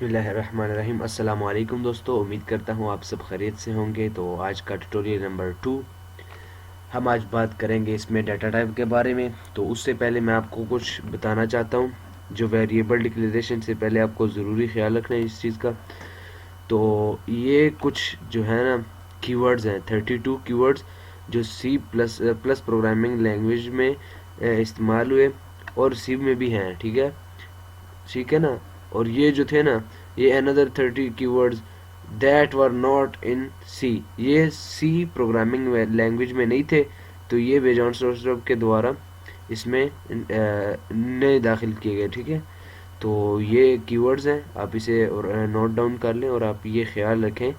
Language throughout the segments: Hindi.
बिस्मिल्लाहिर्रहमानिर्रहीम। अस्सलाम वालेकुम दोस्तों, उम्मीद करता हूँ आप सब खैरियत से होंगे। तो आज का ट्यूटोरियल नंबर 2 हम आज बात करेंगे इसमें डाटा टाइप के बारे में। तो उससे पहले मैं आपको कुछ बताना चाहता हूँ। जो वेरिएबल डिक्लेरेशन से पहले आपको ज़रूरी ख्याल रखना है इस चीज़ का। तो ये कुछ जो है ना कीवर्ड्स हैं, 32 कीवर्ड्स जो C plus plus programming language में इस्तेमाल हुए और सी में भी हैं। ठीक है ना। और ये जो थे ना, ये another 30 keywords that were not in C, ये सी प्रोग्रामिंग लैंग्वेज में नहीं थे। तो ये वेजॉन स्टोरस्ट्रप के द्वारा इसमें नए दाखिल किए गए। ठीक है। तो ये कीवर्ड्स हैं, आप इसे नोट डाउन कर लें और आप ये ख्याल रखें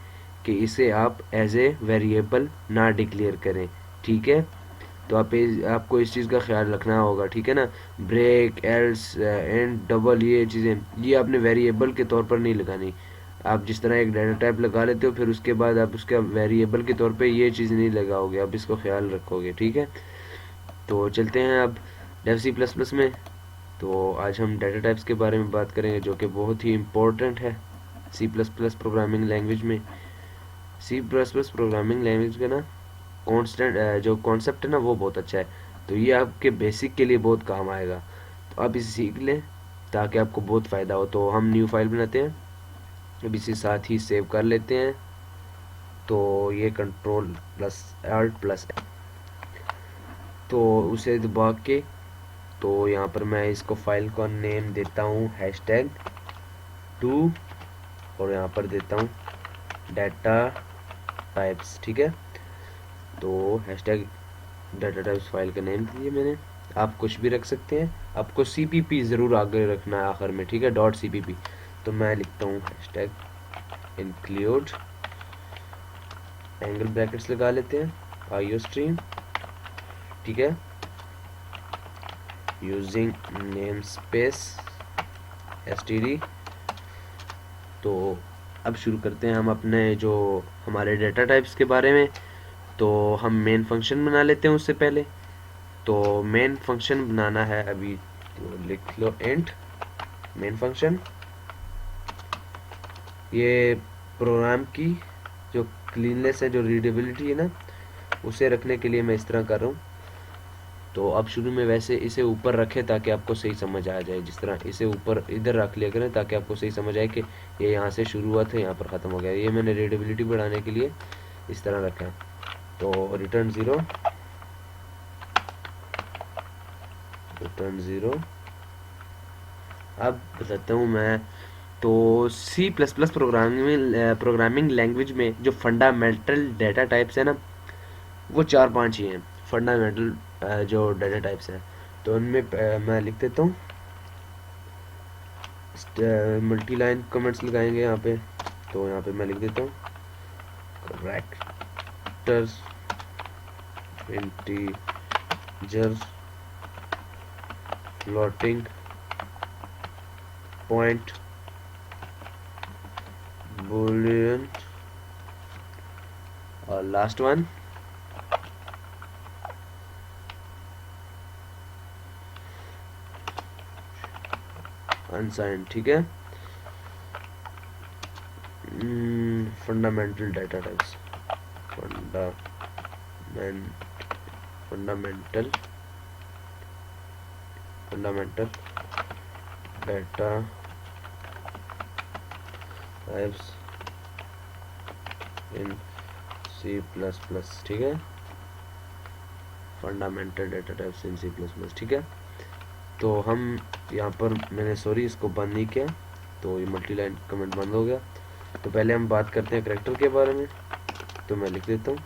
कि इसे आप एज ए वेरिएबल ना डिक्लेयर करें। ठीक है। तो आपको इस चीज़ का ख्याल रखना होगा। ठीक है ना। ब्रेक, एल्स, एंड, डबल, ये चीज़ें ये आपने वेरिएबल के तौर पर नहीं लगानी। आप जिस तरह एक डाटा टाइप लगा लेते हो, फिर उसके बाद आप उसका वेरिएबल के तौर पे ये चीज़ नहीं लगाओगे, आप इसको ख्याल रखोगे। ठीक है। तो चलते हैं अब डेव सी प्लस प्लस में। तो आज हम डाटा टाइप्स के बारे में बात करेंगे, जो कि बहुत ही इम्पोर्टेंट है C plus plus programming language में। C plus plus programming language का ना कॉन्स्टेंट जो कॉन्सेप्ट है ना, वो बहुत अच्छा है। तो ये आपके बेसिक के लिए बहुत काम आएगा। तो आप इसे सीख लें ताकि आपको बहुत फ़ायदा हो। तो हम न्यू फाइल बनाते हैं, अब इसी साथ ही सेव कर लेते हैं। तो ये कंट्रोल प्लस आल्ट प्लस, तो उसे दबा के, तो यहाँ पर मैं इसको फाइल का नेम देता हूँ #2 और यहाँ पर देता हूँ डाटा टाइप्स। ठीक है। तो हैशटैग डाटा टाइप्स फाइल का नेम दिए मैंने। आप कुछ भी रख सकते हैं, आपको CPP ज़रूर आगे रखना है आखिर में। ठीक है। .cpp। तो मैं लिखता हूँ हैशटैग इंक्लूड, एंगल ब्रैकेट्स लगा लेते हैं, IO स्ट्रीम। ठीक है। Using name space std। तो अब शुरू करते हैं हम अपने जो हमारे डाटा टाइप्स के बारे में। तो हम मेन फंक्शन बना लेते हैं उससे पहले। तो मेन फंक्शन बनाना है अभी, तो लिख लो इंट मेन फंक्शन। ये प्रोग्राम की जो क्लीननेस है, जो रीडेबिलिटी है ना, उसे रखने के लिए मैं इस तरह कर रहा हूँ। तो अब शुरू में वैसे इसे ऊपर रखें ताकि आपको सही समझ आ जाए। जिस तरह इसे ऊपर इधर रख लिया करें ताकि आपको सही समझ आए कि ये यहाँ से शुरू हुआ था, यहाँ पर ख़त्म हो गया। ये मैंने रीडेबिलिटी बढ़ाने के लिए इस तरह रखा है। तो रिटर्न ज़ीरो। अब बताता हूँ मैं। तो C plus plus programming language में जो फंडामेंटल डाटा टाइप्स है ना, वो 4-5 ही हैं फंडामेंटल जो डाटा टाइप्स हैं। तो उनमें मैं लिख देता हूँ, मल्टी लाइन कमेंट्स लगाएंगे यहाँ पे। तो यहाँ पे मैं लिख देता हूँ characters, integer, floating point, boolean, और लास्ट वन अनसाइंड। ठीक है। Fundamental data types, fundamental fundamental data types in C plus plus. ठीक है। Fundamental data types in C plus plus. ठीक है। तो हम यहाँ पर मैंने सॉरी इसको बंद नहीं किया, तो ये मल्टी लाइन कमेंट बंद हो गया। तो पहले हम बात करते हैं करेक्टर के बारे में। तो मैं लिख देता हूँ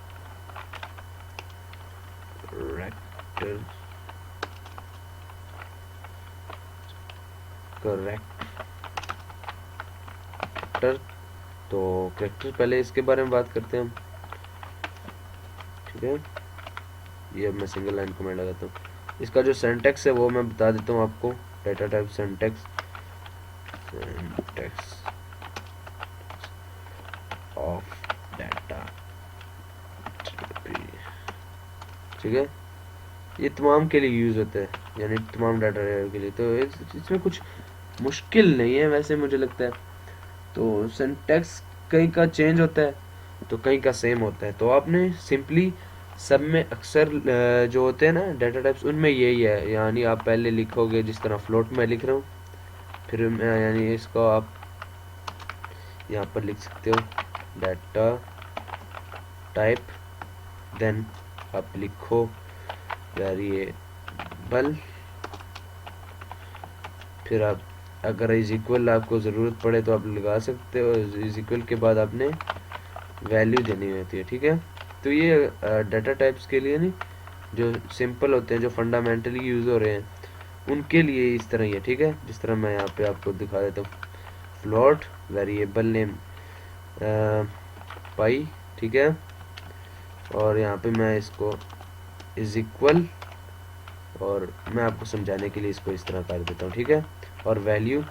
करेक्टर, तो करेक्टर पहले इसके बारे में बात करते हैं हम। ठीक है। ये अब मैं सिंगल लाइन कमेंट लगाता हूँ। इसका जो सिंटैक्स है वो मैं बता देता हूँ आपको। Data type syntax of data. ठीक है। ये तमाम के लिए यूज़ होता है, यानी तमाम डाटा के लिए। तो इसमें कुछ मुश्किल नहीं है वैसे मुझे लगता है। तो सिंटैक्स कहीं का चेंज होता है तो कहीं का सेम होता है। तो आपने सिंपली सब में अक्सर जो होते हैं ना डाटा टाइप्स, उनमें यही है। यानी आप पहले लिखोगे जिस तरह फ्लोट में लिख रहा हूँ, फिर यानी इसको आप यहाँ पर लिख सकते हो डाटा टाइप, देन आप लिखो वेरिएबल, फिर आप अगर इज इक्वल आपको ज़रूरत पड़े तो आप लगा सकते हो। इज इक्वल के बाद आपने वैल्यू देनी होती है, ठीक है। तो ये डाटा टाइप्स के लिए नहीं, जो सिंपल होते हैं, जो फंडामेंटली यूज़ हो रहे हैं, उनके लिए इस तरह ही है, ठीक है। जिस तरह मैं यहाँ पे आपको दिखा देता हूँ, फ्लोट वेरिएबल नेम पाई, ठीक है, और यहाँ पे मैं इसको इज इक्वल, और मैं आपको समझाने के लिए इसको इस तरह कर देता हूँ, ठीक है, और वैल्यू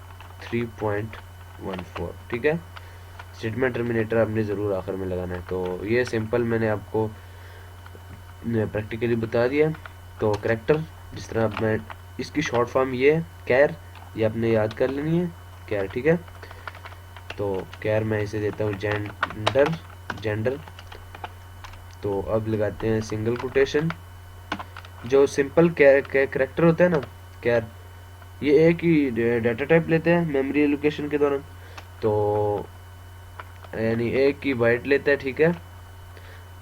3.14, ठीक है। स्टेटमेंट टर्मिनेटर आपने ज़रूर आखिर में लगाना है। तो ये सिंपल मैंने आपको प्रैक्टिकली बता दिया। तो करैक्टर, जिस तरह मैं इसकी शॉर्ट फॉर्म ये कैर, ये आपने याद कर लेनी है, कैर, ठीक है। तो कैर मैं इसे देता हूँ जेंडर। तो अब लगाते हैं सिंगल कोटेशन। जो सिंपल कैरेक्टर होता है ना कैर, ये एक ही डाटा टाइप लेते हैं मेमोरी एलोकेशन के दौरान, तो यानी एक ही बाइट लेता है, ठीक है।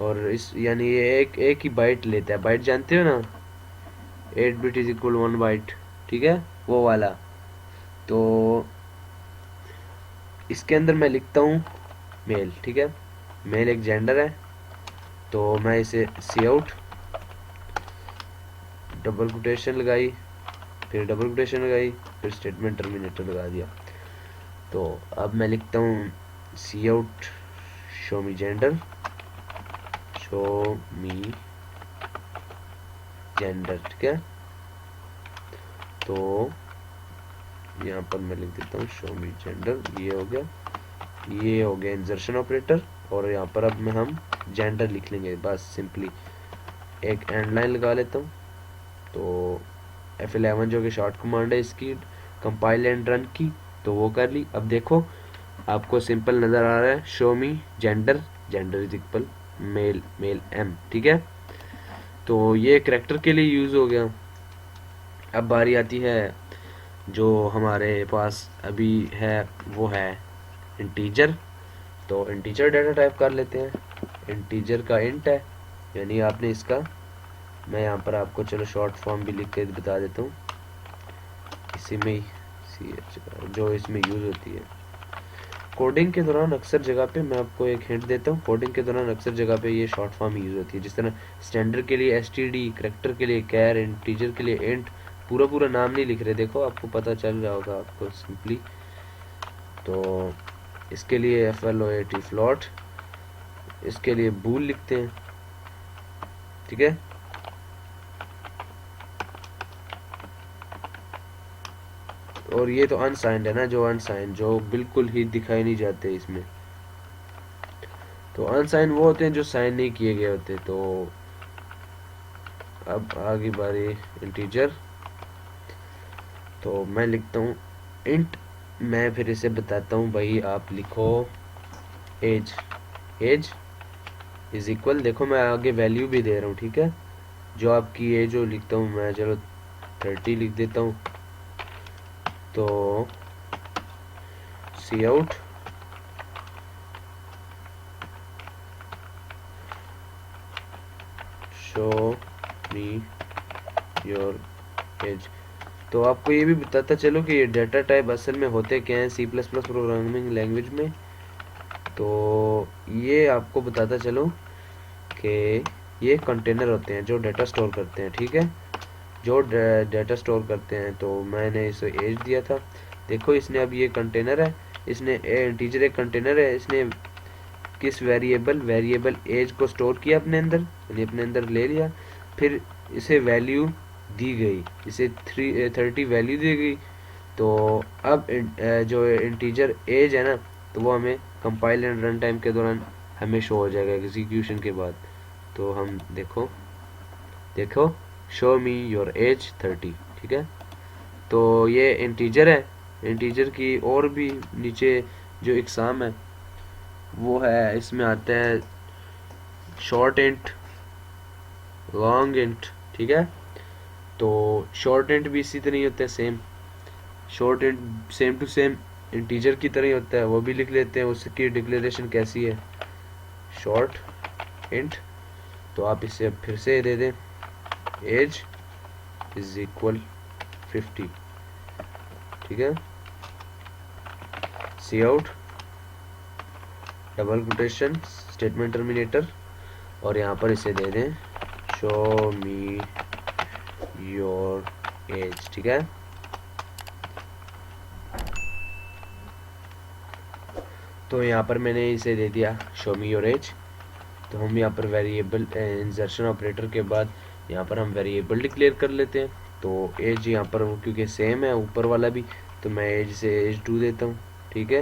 और इस यानी ये एक ही बाइट लेता है। बाइट जानते हो ना, 8 बिट इज इक्वल 1 बाइट, ठीक है, वो वाला। तो इसके अंदर मैं लिखता हूँ मेल, ठीक है, मेल एक जेंडर है। तो मैं इसे सी आउट, डबल कोटेशन लगाई, फिर डबल कोटेशन लगाई, फिर स्टेटमेंट टर्मिनेटर लगा दिया। तो अब मैं लिखता हूँ C out show me gender, show me gender, ठीक है। तो यहाँ पर मैं लिख देता हूँ शो मी जेंडर, ये हो गया, ये हो गया इंसर्शन ऑपरेटर। और यहाँ पर अब मैं हम जेंडर लिख लेंगे, बस सिंपली एक एंड लाइन लगा लेता हूँ। तो F11 जो कि शॉर्ट कमांड है इसकी, कंपाइल एंड रन की, तो वो कर ली। अब देखो आपको सिंपल नज़र आ रहा है, show me gender, gender is equal male, male M, ठीक है। तो ये करैक्टर के लिए यूज़ हो गया। अब बारी आती है जो हमारे पास अभी है, वो है इंटीजर। तो इंटीजर डाटा टाइप कर लेते हैं। इंटीजर का इंट है, यानी आपने इसका, मैं यहाँ पर आपको चलो शॉर्ट फॉर्म भी लिख के बता देता हूँ, इसी में ही जो इसमें यूज़ होती है कोडिंग के दौरान अक्सर जगह पे। मैं आपको एक हिंट देता हूँ, कोडिंग के दौरान अक्सर जगह पे ये शॉर्ट फॉर्म यूज़ होती है। जिस तरह स्टैंडर्ड के लिए std, करैक्टर के लिए कैर, इंटीजर के लिए इंट, पूरा पूरा नाम नहीं लिख रहे, देखो आपको पता चल रहा होगा आपको सिंपली। तो इसके लिए float फ्लॉट, इसके लिए बूल लिखते हैं, ठीक है। और ये तो अनसाइंड है ना, जो अनसाइंड, जो बिल्कुल ही दिखाई नहीं जाते इसमें। तो अनसाइन वो होते हैं जो साइन नहीं किए गए होते। तो अब आगे बारी इंटीजर। तो मैं लिखता हूँ इंट, मैं फिर इसे बताता हूँ भाई, आप लिखो एज, एज इज इक्वल, देखो मैं आगे वैल्यू भी दे रहा हूँ, ठीक है। जो आपकी एज जो लिखता हूँ मैं, चलो 30 लिख देता हूँ। तो C out show me your age. तो आपको ये भी बताता चलो कि ये डाटा टाइप असल में होते क्या हैं C plus plus programming language में। तो ये आपको बताता चलो कि ये कंटेनर होते हैं जो डाटा स्टोर करते हैं, ठीक है, जो डाटा स्टोर करते हैं। तो मैंने इसे एज दिया था, देखो इसने, अब ये कंटेनर है, इसने इंटीजर एक कंटेनर है, इसने किस वेरिएबल एज को स्टोर किया अपने अंदर, यानी अपने अंदर ले लिया, फिर इसे वैल्यू दी गई, इसे 30 वैल्यू दी गई। तो अब जो इंटीजर एज है ना, तो वो हमें कंपाइल एंड रन टाइम के दौरान हमें शो हो जाएगा एग्जीक्यूशन के बाद। तो हम देखो, देखो शो मी योर एज 30, ठीक है। तो ये इंटीजर है, इंटीजर की और भी नीचे जो एग्ज़ाम है वो है, इसमें आता है शॉर्ट इंट, लॉन्ग इंट, ठीक है। तो शॉर्ट इंट भी इसी तरह ही होता है, same short int same to same integer की तरह ही होता है, वो भी लिख लेते हैं। उसकी डिक्लेरेशन कैसी है, शॉर्ट इंट, तो आप इसे अब फिर से दे दें, एज इज इक्वल 50, ठीक है। C out, double quotation, statement terminator, और यहाँ पर इसे दे दें शो मी योर एज, ठीक है। तो यहाँ पर मैंने इसे दे दिया शो मी योर एज। तो हम यहाँ पर वेरिएबल इंसर्शन ऑपरेटर के बाद यहाँ पर हम वेरिएबल डिक्लेयर कर लेते हैं। तो एज यहाँ पर क्योंकि सेम है ऊपर वाला भी, तो मैं एज से एज 2 देता हूँ, ठीक है।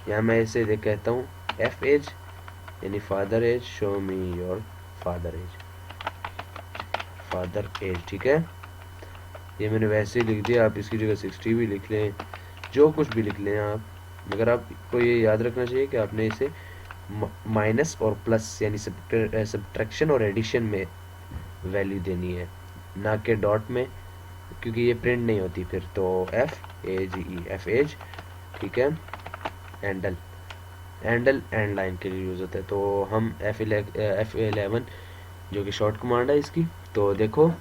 यहाँ मैं इसे कहता हूँ एफ एज, यानी father age, show me your father age, father age, ठीक है। ये मैंने वैसे ही लिख दिया, आप इसकी जगह 60 भी लिख लें, जो कुछ भी लिख लें आप, मगर आपको ये याद रखना चाहिए कि आपने इसे माइनस और प्लस यानी सब्ट्रैक्शन और एडिशन में वैल्यू देनी है, ना कि डॉट में, क्योंकि ये प्रिंट नहीं होती फिर। तो एफ एज ई, एफ एज, ठीक है। एंडल, एंडल एंड लाइन के लिए यूज़ होता है। तो हम F11 जो कि शॉर्ट कमांड है इसकी, तो देखो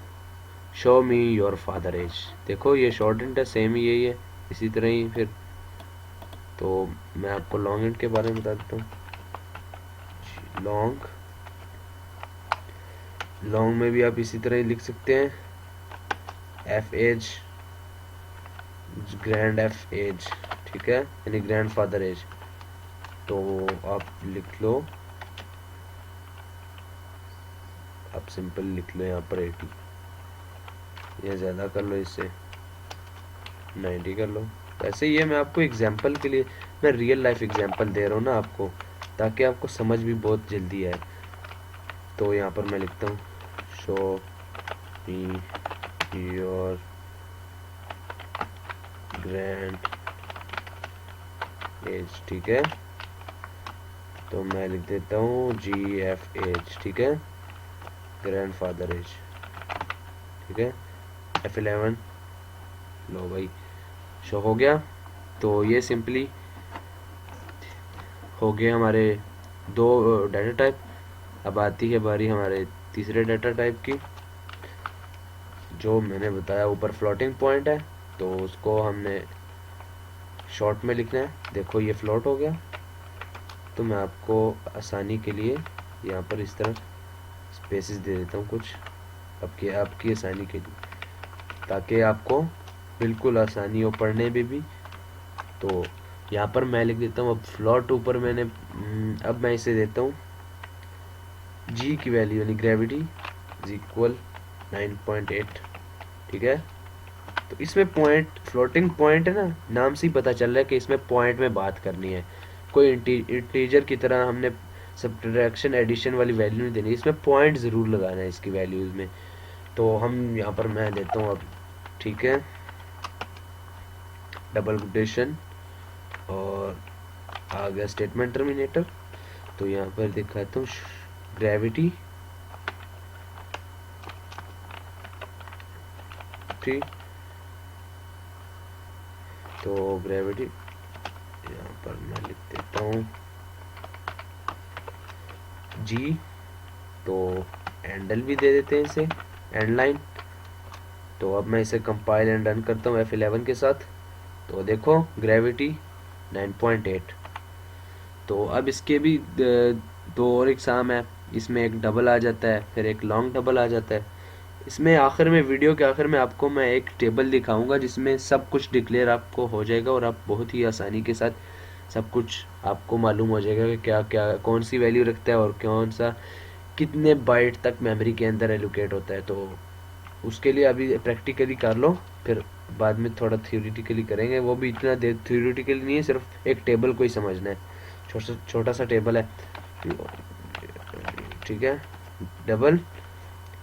show me your father age, देखो ये शॉर्ट इंट है, सेम ही यही है, इसी तरह ही फिर। तो मैं आपको लॉन्ग इंट के बारे में बता देता हूँ। लॉन्ग, लॉन्ग में भी आप इसी तरह ही लिख सकते हैं, F age, grand F age, ठीक है, यानी ग्रैंड फादर एज। तो आप लिख लो, आप सिंपल लिख लो यहाँ पर 80, या ज़्यादा कर लो, इससे 90 कर लो। ऐसे ये मैं आपको एग्जांपल के लिए, मैं रियल लाइफ एग्जांपल दे रहा हूँ ना आपको, ताकि आपको समझ भी बहुत जल्दी आए। तो यहाँ पर मैं लिखता हूँ show me your grand age, ठीक है। तो मैं लिख देता हूँ जी एफ एज, ठीक है, ग्रैंड फादर एज, ठीक है। F11 लो भाई, शो हो गया। तो ये सिंपली हो गए हमारे दो डाटा टाइप। अब आती है बारी हमारे तीसरे डाटा टाइप की, जो मैंने बताया ऊपर फ्लोटिंग पॉइंट है, तो उसको हमने शॉर्ट में लिखना है। देखो ये फ्लोट हो गया, तो मैं आपको आसानी के लिए यहाँ पर इस तरह स्पेसेस दे देता हूँ कुछ, आपकी आसानी के लिए, ताकि आपको बिल्कुल आसानी हो पढ़ने में भी। तो यहाँ पर मैं लिख देता हूँ अब फ्लोट ऊपर मैंने, अब मैं इसे देता हूँ जी की वैल्यू, यानी ग्रेविटी इज इक्वल 9.8, ठीक है। तो इसमें पॉइंट, फ्लोटिंग पॉइंट है ना, नाम से ही पता चल रहा है कि इसमें पॉइंट में बात करनी है, कोई इंटीजर की तरह हमने सब्ट्रैक्शन एडिशन वाली वैल्यू नहीं देनी, इसमें पॉइंट ज़रूर लगाना है इसकी वैल्यूज़ में। तो हम यहाँ पर मैं देता हूँ अब, ठीक है, डबल कोटेशन और आ गया स्टेटमेंट टर्मिनेटर। तो यहाँ पर दिखाता हूँ ग्रेविटी, ठीक, तो ग्रेविटी यहाँ पर मैं लिख देता हूँ जी, तो एंडल भी दे देते हैं इसे, एंड लाइन। तो अब मैं इसे कंपाइल एंड रन करता हूँ F11 के साथ। तो देखो ग्रेविटी 9.8। तो अब इसके भी दो और एग्ज़ाम है, इसमें एक डबल आ जाता है, फिर एक लॉन्ग डबल आ जाता है। इसमें आखिर में, वीडियो के आखिर में आपको मैं एक टेबल दिखाऊंगा जिसमें सब कुछ डिक्लेयर आपको हो जाएगा, और आप बहुत ही आसानी के साथ सब कुछ आपको मालूम हो जाएगा कि क्या क्या कौन सी वैल्यू रखता है और कौन सा कितने बाइट तक मेमोरी के अंदर एलोकेट होता है। तो उसके लिए अभी प्रैक्टिकली कर लो, फिर बाद में थोड़ा थ्योरेटिकली करेंगे, वो भी इतना देर थ्योरेटिकली नहीं है, सिर्फ एक टेबल को ही समझना है, छोटा सा टेबल है, ठीक है। डबल,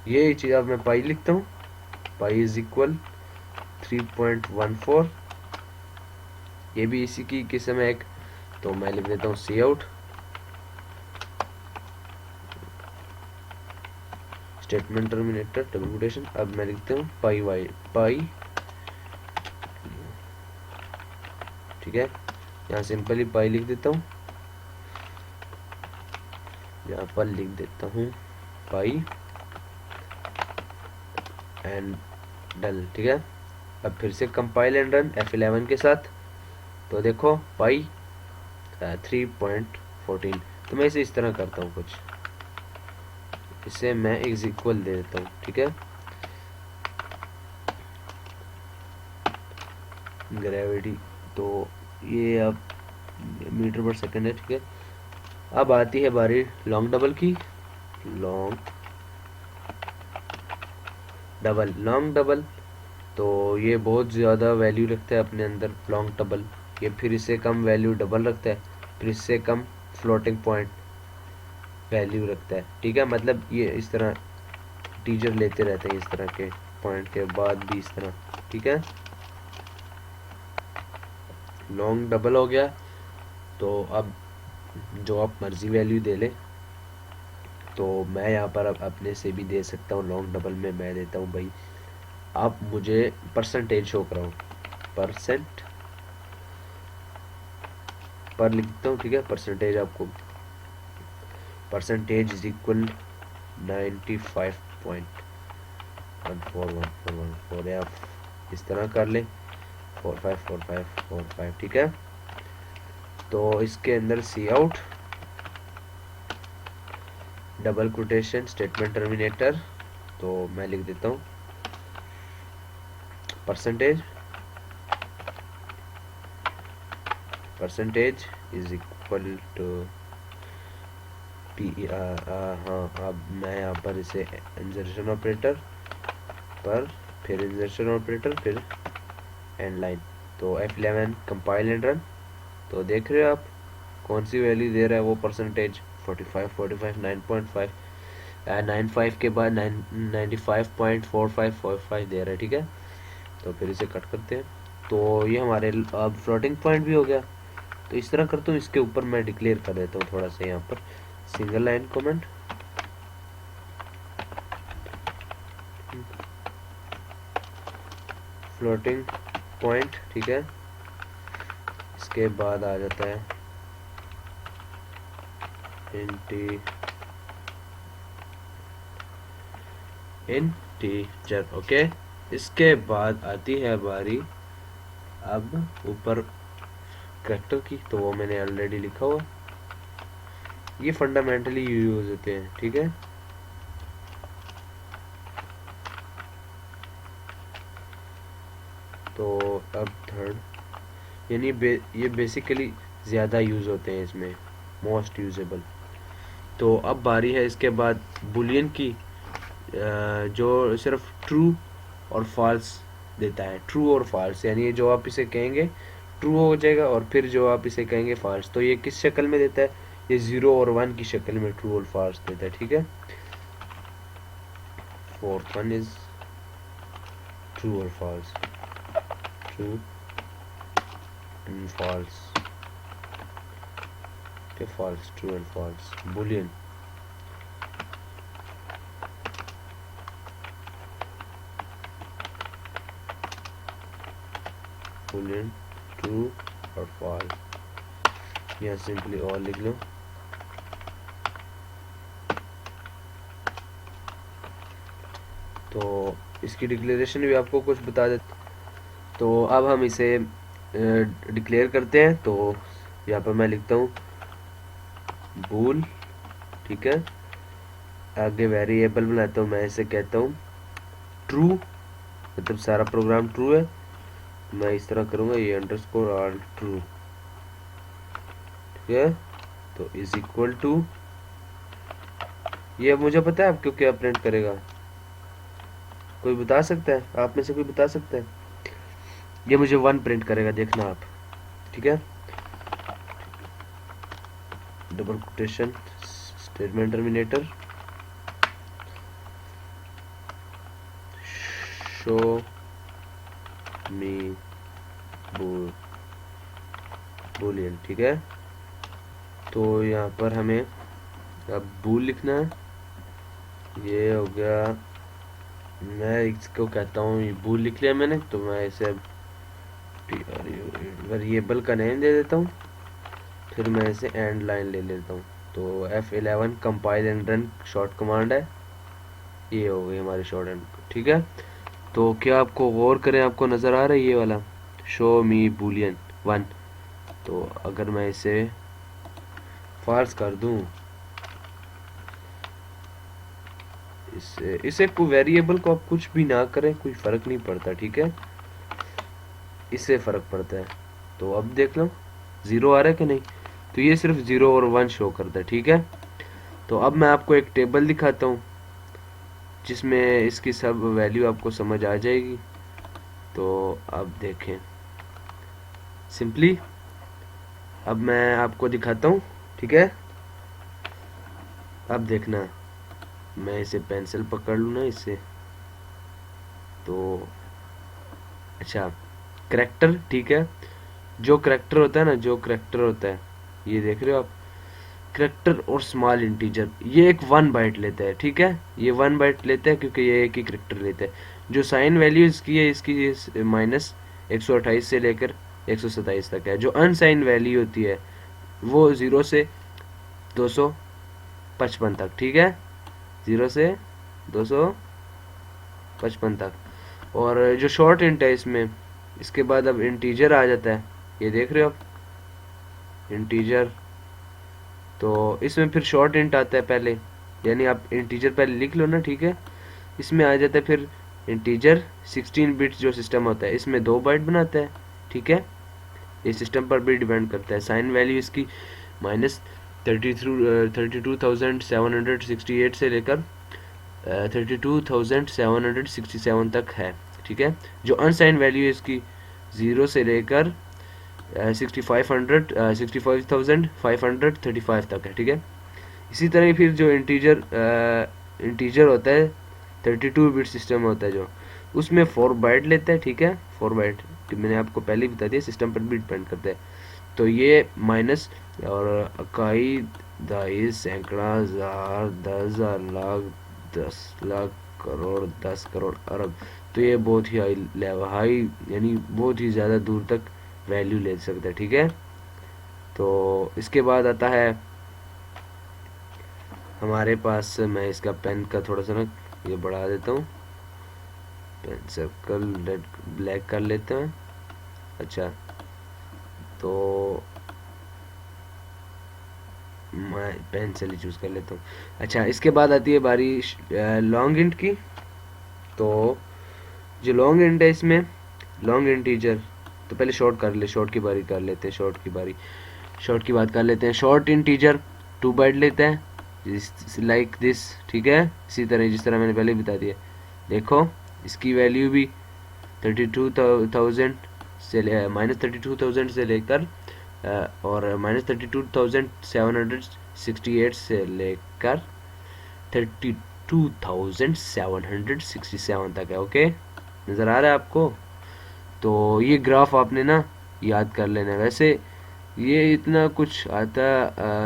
ये चीज़ अब मैं पाई लिखता हूँ, पाई इज इक्वल 3.14, ये भी इसी की किस्म है एक। तो मैं लिख देता हूँ C out statement terminator double quotation. अब मैं लिखता हूँ पाई वाई पाई, ठीक है, यहाँ सिंपली पाई लिख देता हूँ, यहाँ पर लिख देता हूँ पाई एंड डल, ठीक है। अब फिर से कंपाइल एंड रन F11 के साथ, तो देखो पाई 3.14। तो मैं इसे इस तरह करता हूँ कुछ, इसे मैं इज इक्वल दे देता हूँ, ठीक है, ग्रेविटी। तो ये अब मीटर पर सेकंड है, ठीक है। अब आती है बारी लॉन्ग डबल की। लॉन्ग डबल तो ये बहुत ज़्यादा वैल्यू रखता है अपने अंदर लॉन्ग डबल। ये फिर इससे कम वैल्यू डबल रखता है, फिर इससे कम फ्लोटिंग पॉइंट वैल्यू रखता है, ठीक है। मतलब ये इस तरह टीचर लेते रहते हैं इस तरह के पॉइंट के बाद भी इस तरह, ठीक है। लॉन्ग डबल हो गया, तो अब जो आप मर्जी वैल्यू दे ले, तो मैं यहाँ पर अब अपने से भी दे सकता हूँ। लॉन्ग डबल में मैं देता हूँ भाई, आप मुझे परसेंटेज शो कराओ, परसेंट पर लिखता हूँ, ठीक है। परसेंटेज आपको परसेंटेज इज इक्वल 95.14141 या इस तरह कर ले 454545, ठीक है। तो इसके अंदर C out double quotation statement terminator, तो मैं लिख देता हूँ percentage is equal to P. हाँ, अब मैं यहाँ पर इसे इंसर्शन ऑपरेटर पर, फिर इंसर्शन ऑपरेटर, फिर एंड लाइन, तो F11 कंपाइल एंड रन। तो देख रहे हो आप कौन सी वैल्यू दे रहा है वो परसेंटेज 45 9.5 95 के बाद 95.4545 दे रहा है, ठीक है। तो फिर इसे कट करते हैं, तो ये हमारे अब फ्लोटिंग पॉइंट भी हो गया। तो इस तरह करता हूँ, इसके ऊपर मैं डिक्लेयर कर देता हूँ थोड़ा सा यहाँ पर single line comment, floating point, ठीक है। इसके बाद आ जाता है इंटीजर, ओके। इसके बाद आती है बारी अब ऊपर कैरेक्टर की, तो वो मैंने ऑलरेडी लिखा हुआ, ये फंडामेंटली यूज होते हैं, ठीक है। तो अब थर्ड यानी ये बेसिकली ज़्यादा यूज़ होते हैं इसमें, मोस्ट यूजेबल। तो अब बारी है इसके बाद बुलियन की, जो सिर्फ ट्रू और फॉल्स देता है। ट्रू और फॉल्स यानी जो आप इसे कहेंगे ट्रू हो जाएगा, और फिर जो आप इसे कहेंगे फॉल्स। तो ये किस शक्ल में देता है, ये 0 और 1 की शक्ल में ट्रू और फॉल्स देता है, ठीक है। फोर्थ वन इज ट्रू और false, true and false, false true and false boolean. Boolean true और फॉल्स, यहाँ सिंपली और लिख लो। तो इसकी डिक्लेरेशन भी आपको कुछ बता देते। तो अब हम इसे डिक्लेयर करते हैं। तो यहाँ पर मैं लिखता हूँ बूल, ठीक है। आगे वेरिएबल बनाता हूँ, मैं इसे कहता हूँ ट्रू, मतलब सारा प्रोग्राम ट्रू है। मैं इस तरह करूँगा, ये अंडरस्कोर ऑल ट्रू, ठीक है। तो इज इक्वल टू, ये मुझे पता है आप क्यों क्या प्रिंट करेगा, कोई बता सकता है, आप में से कोई बता सकता है? ये मुझे 1 प्रिंट करेगा, देखना आप, ठीक है। Double quotation statement terminator show मी बुलियन, ठीक है। तो यहाँ पर हमें अब बूल लिखना है। ये हो गया, मैं इसको कहता हूँ, ये बूल लिख लिया मैंने, तो मैं इसे वेरिएबल का नेम दे देता हूँ। फिर मैं इसे एंड लाइन ले लेता हूँ। तो F11 compile and run short command है। ये हो गई हमारी शॉर्ट एंड, ठीक है। तो क्या आपको गौर करें, आपको नज़र आ रहा है ये वाला शो मी बूलियन 1। तो अगर मैं इसे फॉल्स कर दूं, इसे कोई वेरिएबल को आप कुछ भी ना करें, कोई फ़र्क नहीं पड़ता, ठीक है। इससे फ़र्क पड़ता है। तो अब देख लो ज़ीरो आ रहा है कि नहीं, तो ये सिर्फ 0 और 1 शो करता है, ठीक है। तो अब मैं आपको एक टेबल दिखाता हूँ जिसमें इसकी सब वैल्यू आपको समझ आ जाएगी। तो अब देखें सिंपली, अब मैं आपको दिखाता हूँ, ठीक है। अब देखना, मैं इसे पेंसिल पकड़ लूँ ना इससे, तो अच्छा करैक्टर, ठीक है। जो करैक्टर होता है ना, जो करैक्टर होता है, ये देख रहे हो आप, करैक्टर और स्मॉल इंटीजर, ये एक 1 बाइट लेता है, ठीक है। ये 1 बाइट लेता है क्योंकि ये एक ही करैक्टर लेता है। जो साइन वैल्यू इसकी है, इसकी माइनस 128 से लेकर 127 तक है। जो अनसाइन वैल्यू होती है वो 0 से 255 तक, ठीक है। 0 से 255 तक। और जो शॉर्ट इंट है इसमें, इसके बाद अब इंटीजर आ जाता है, ये देख रहे हो आप इंटीजर। तो इसमें फिर शॉर्ट इंट आता है पहले, यानी आप इंटीजर पहले लिख लो ना, ठीक है। इसमें आ जाता है फिर इंटीजर 16 बिट जो सिस्टम होता है इसमें 2 बाइट बनाता है, ठीक है। ये सिस्टम पर भी डिपेंड करता है। साइन वैल्यू इसकी माइनस 32,768 से लेकर 32,767 तक है, ठीक है। जो अनसाइन वैल्यू इसकी 0 से लेकर 65,535 तक है, ठीक है। इसी तरह फिर जो इंटीजर होता है 32 बिट सिस्टम होता है जो, उसमें 4 बाइट लेता है, ठीक है। 4 बाइट मैंने आपको पहले ही बता दिया, सिस्टम पर भी डिपेंड करता है। तो ये माइनस और इकाई, दहाई, सैकड़ा, हजार, 10,000, लाख, 10 लाख, करोड़, 10 करोड़, अरब। तो ये बहुत ही हाई यानी बहुत ही ज़्यादा दूर तक वैल्यू ले सकता है, ठीक है। तो इसके बाद आता है हमारे पास, मैं इसका पेन का थोड़ा सा ना ये बढ़ा देता हूँ, पेन सर्कल ब्लैक कर लेते हैं। अच्छा, तो मैं पेंसिल ही चूज़ कर लेता हूँ। अच्छा, इसके बाद आती है बारी लॉन्ग इंट की। तो जो लॉन्ग इंट है इसमें लॉन्ग इंटीजर, तो पहले शॉर्ट कर ले, शॉर्ट की बारी कर लेते हैं, शॉर्ट की बात कर लेते हैं। शॉर्ट इंटीजर 2 बाइट लेता है, लाइक दिस, ठीक है। इसी तरह जिस तरह मैंने पहले बता दिया, देखो इसकी वैल्यू भी 32,000 से -32,000 से लेकर और -32,768 से लेकर 32,767 तक है, ओके। नज़र आ रहा है आपको। तो ये ग्राफ आपने ना याद कर लेना है। वैसे ये इतना कुछ आता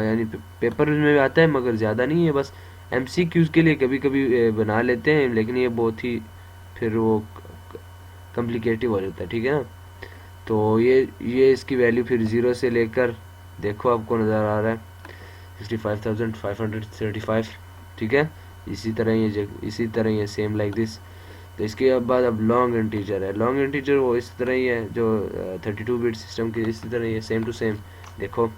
यानी पेपर में आता है मगर ज़्यादा नहीं है, बस MCQs के लिए कभी कभी बना लेते हैं, लेकिन ये बहुत ही फिर वो कॉम्प्लिकेटिव हो जाता है, ठीक है ना। तो ये इसकी वैल्यू फिर 0 से लेकर, देखो आपको नज़र आ रहा है 65,535, ठीक है। इसी तरह ये सेम लाइक दिस। तो इसके बाद अब लॉन्ग इंटीजर है। लॉन्ग इंटीजर वो इस तरह ही है जो 32 बिट सिस्टम की, इसी तरह ये सेम टू सेम। देखो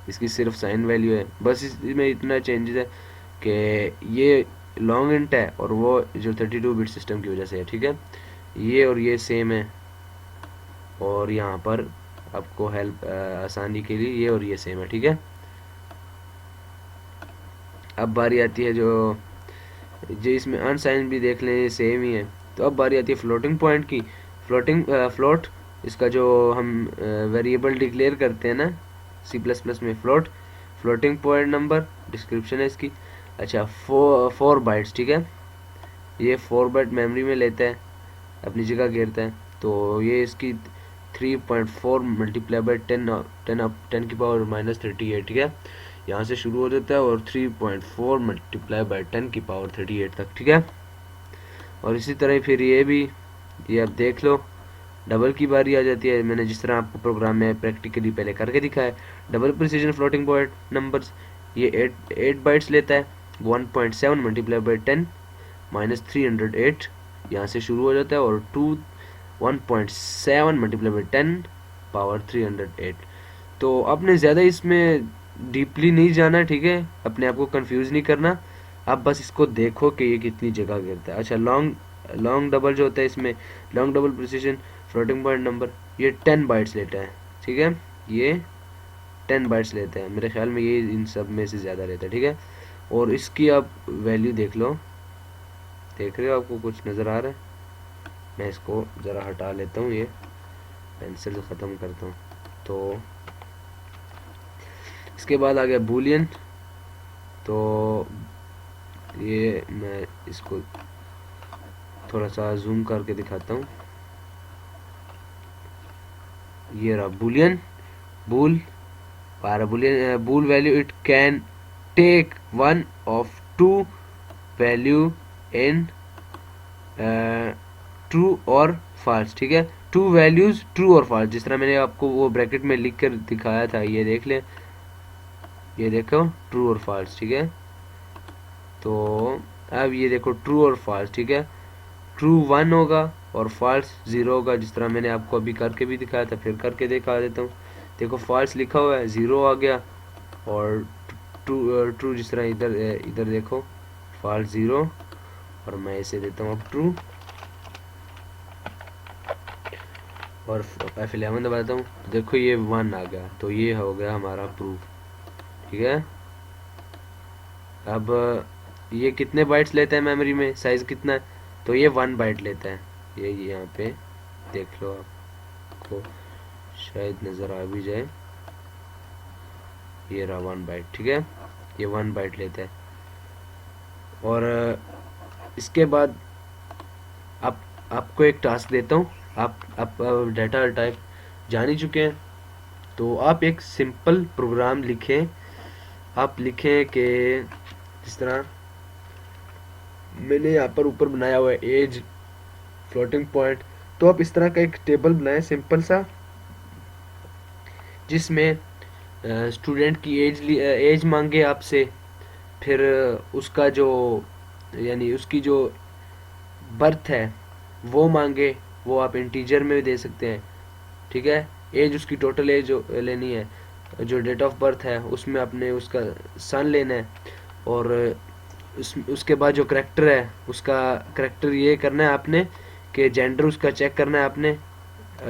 इसकी सिर्फ साइन वैल्यू है, बस इसमें इतना चेंजेस है कि ये लॉन्ग इंट है और वो जो 32 बिट सिस्टम की वजह से है, ठीक है। ये और ये सेम है, और यहाँ पर आपको हेल्प आसानी के लिए ये और ये सेम है, ठीक है। अब बारी आती है जो इसमें अनसाइन भी देख लें सेम ही है। तो अब बारी आती है फ्लोटिंग पॉइंट की। फ्लोट इसका जो हम वेरिएबल डिक्लेयर करते हैं ना C++ में, फ्लोटिंग पॉइंट नंबर डिस्क्रिप्शन है इसकी। अच्छा, 4 बाइट्स, ठीक है। ये 4 बाइट मेमोरी में लेता है, अपनी जगह घेरता है। तो ये इसकी 3.4 × 10 की पावर -38, ठीक है। यहाँ से शुरू हो जाता है और 3.4 मल्टीप्लाई बाई 10 की पावर 38 तक, ठीक है। और इसी तरह फिर ये भी, ये आप देख लो, डबल की बारी आ जाती है। मैंने जिस तरह आपको प्रोग्राम में प्रैक्टिकली पहले करके दिखाया, double precision floating point numbers, ये 8 बाइट्स लेता है। 1.7 मल्टीप्लाई बाई 10 माइनस 308 यहाँ से शुरू हो जाता है, और 1.7 मल्टीप्लाई बाई 10 पावर 308। तो आपने ज़्यादा इसमें डीपली नहीं जाना, ठीक है, अपने आप को कंफ्यूज नहीं करना। आप बस इसको देखो कि ये कितनी जगह गिरता है। अच्छा, लॉन्ग डबल जो होता है इसमें, long double precision floating point number, ये 10 बाइट्स लेता है, ठीक है, ये 10 बाइट्स लेता है। मेरे ख्याल में ये इन सब में से ज़्यादा रहता है, ठीक है। और इसकी आप वैल्यू देख लो, देख रहे हो, आपको कुछ नज़र आ रहा है? मैं इसको ज़रा हटा लेता हूँ, ये पेंसिल ख़त्म करता हूँ। तो इसके बाद आ गया बूलियन। तो ये मैं इसको थोड़ा सा जूम करके दिखाता हूँ। ये रहा boolean, bool boolean bool value, it can take one of two value in true और फॉल्स, ठीक है। टू वैल्यूज ट्रू और फॉल्स, जिस तरह मैंने आपको वो ब्रैकेट में लिख कर दिखाया था, ये देख लें, ये देखो ट्रू और फॉल्स, ठीक है। तो अब ये देखो ट्रू और फॉल्स, ठीक है। ट्रू 1 होगा और फॉल्स 0 होगा, जिस तरह मैंने आपको अभी करके भी दिखाया था, फिर करके दिखा देता हूँ। देखो फॉल्स लिखा हुआ है, 0 आ गया, और ट्रू जिस तरह इधर इधर देखो, फॉल्स 0, और मैं इसे देता हूँ अब ट्रू, और F11 दबाता हूँ, देखो ये 1 आ गया, तो ये हो गया हमारा प्रूफ, ठीक है। अब ये कितने बाइट्स लेता है मेमोरी में, साइज कितना है, तो ये 1 बाइट लेता है। ये यहाँ पे देख लो, आपको शायद नज़र आ भी जाए, ये रहा 1 बाइट, ठीक है, ये 1 बाइट लेता है। और इसके बाद आपको एक टास्क देता हूँ, आप डाटा टाइप जान ही चुके हैं, तो आप एक सिंपल प्रोग्राम लिखें। आप लिखें कि जिस तरह मैंने यहाँ पर ऊपर बनाया हुआ है एज फ्लोटिंग पॉइंट, तो आप इस तरह का एक टेबल बनाएं सिंपल सा, जिसमें स्टूडेंट की एज मांगे आपसे, फिर उसका जो यानी उसकी जो बर्थ है वो मांगे, वो आप इंटीजर में भी दे सकते हैं, ठीक है। एज उसकी टोटल एज लेनी है, जो डेट ऑफ बर्थ है उसमें आपने उसका सन लेना है, और उसके बाद जो करेक्टर है उसका करेक्टर ये करना है आपने कि जेंडर उसका चेक करना है आपने,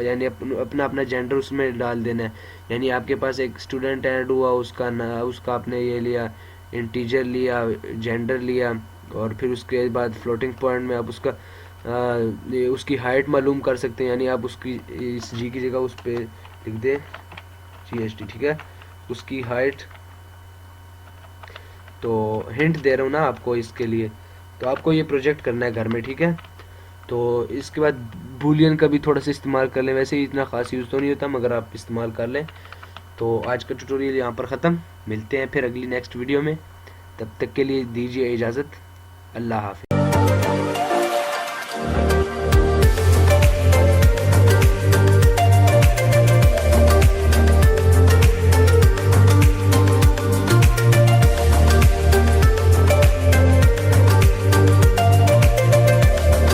यानी अपना अपना जेंडर उसमें डाल देना है। यानी आपके पास एक स्टूडेंट ऐड हुआ, उसका आपने ये लिया, इंटीजर लिया, जेंडर लिया, और फिर उसके बाद फ्लोटिंग पॉइंट में आप उसका उसकी हाइट मालूम कर सकते हैं। यानी आप उसकी इस जी की जगह उस पर लिख दें GST, ठीक है, उसकी हाइट। तो हिंट दे रहा हूँ ना आपको इसके लिए, तो आपको ये प्रोजेक्ट करना है घर में, ठीक है। तो इसके बाद बूलियन का भी थोड़ा सा इस्तेमाल कर लें, वैसे ही इतना खास यूज़ तो नहीं होता, मगर आप इस्तेमाल कर लें। तो आज का ट्यूटोरियल यहाँ पर ख़त्म, मिलते हैं फिर अगली नेक्स्ट वीडियो में, तब तक के लिए दीजिए इजाज़त, अल्लाह हाफ़िज़।